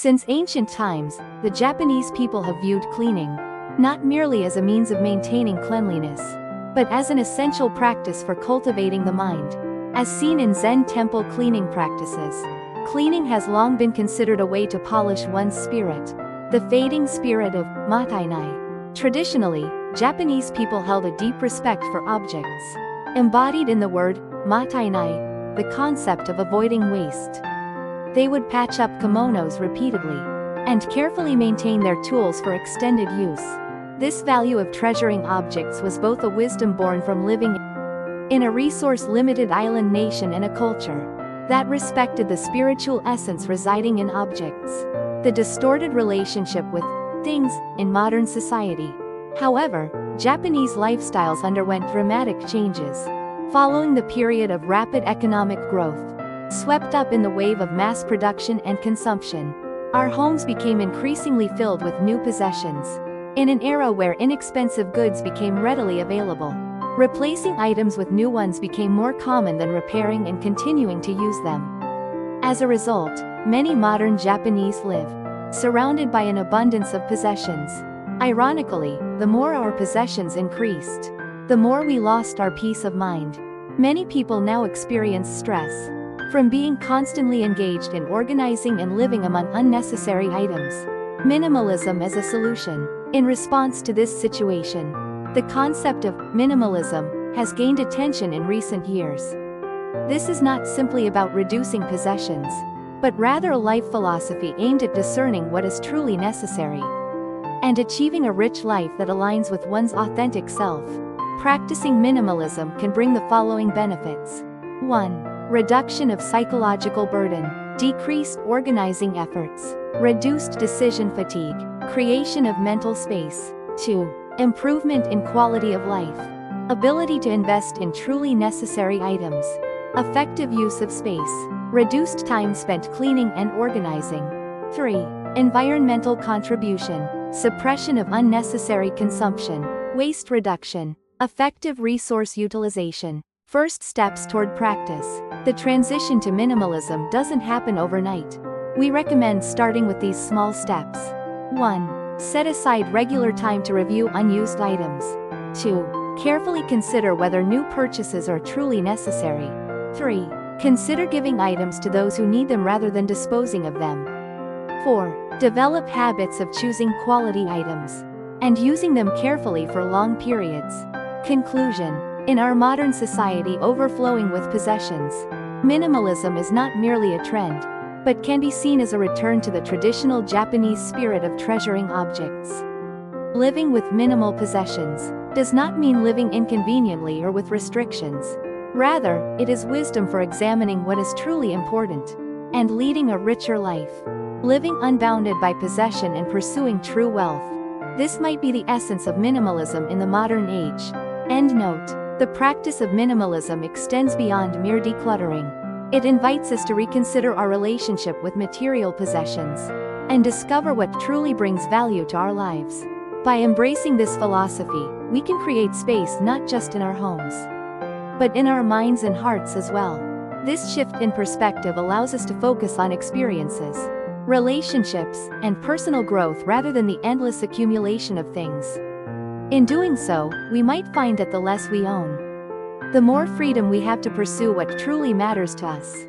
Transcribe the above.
Since ancient times, the Japanese people have viewed cleaning not merely as a means of maintaining cleanliness, but as an essential practice for cultivating the mind. As seen in Zen temple cleaning practices, cleaning has long been considered a way to polish one's spirit, the fading spirit of Mottainai. Traditionally, Japanese people held a deep respect for objects, embodied in the word Mottainai, the concept of avoiding waste. They would patch up kimonos repeatedly and carefully maintain their tools for extended use. This value of treasuring objects was both a wisdom born from living in a resource-limited island nation and a culture that respected the spiritual essence residing in objects. The distorted relationship with things in modern society. However, Japanese lifestyles underwent dramatic changes following the period of rapid economic growth. Swept up in the wave of mass production and consumption, our homes became increasingly filled with new possessions. In an era where inexpensive goods became readily available, replacing items with new ones became more common than repairing and continuing to use them. As a result, many modern Japanese live surrounded by an abundance of possessions. Ironically, the more our possessions increased, the more we lost our peace of mind. Many people now experience stress from being constantly engaged in organizing and living among unnecessary items. Minimalism as a solution. In response to this situation, the concept of minimalism has gained attention in recent years. This is not simply about reducing possessions, but rather a life philosophy aimed at discerning what is truly necessary and achieving a rich life that aligns with one's authentic self. Practicing minimalism can bring the following benefits. 1. Reduction of psychological burden, decreased organizing efforts, reduced decision fatigue, creation of mental space. 2. Improvement in quality of life, ability to invest in truly necessary items, effective use of space, reduced time spent cleaning and organizing. 3. Environmental contribution, suppression of unnecessary consumption, waste reduction, effective resource utilization. First steps toward practice. The transition to minimalism doesn't happen overnight. We recommend starting with these small steps. 1. Set aside regular time to review unused items. 2. Carefully consider whether new purchases are truly necessary. 3. Consider giving items to those who need them rather than disposing of them. 4. Develop habits of choosing quality items and using them carefully for long periods. Conclusion. In our modern society overflowing with possessions, minimalism is not merely a trend, but can be seen as a return to the traditional Japanese spirit of treasuring objects. Living with minimal possessions does not mean living inconveniently or with restrictions. Rather, it is wisdom for examining what is truly important and leading a richer life. Living unbounded by possession and pursuing true wealth. This might be the essence of minimalism in the modern age. End note. The practice of minimalism extends beyond mere decluttering. It invites us to reconsider our relationship with material possessions and discover what truly brings value to our lives. By embracing this philosophy, we can create space not just in our homes, but in our minds and hearts as well. This shift in perspective allows us to focus on experiences, relationships, and personal growth rather than the endless accumulation of things. In doing so, we might find that the less we own, the more freedom we have to pursue what truly matters to us.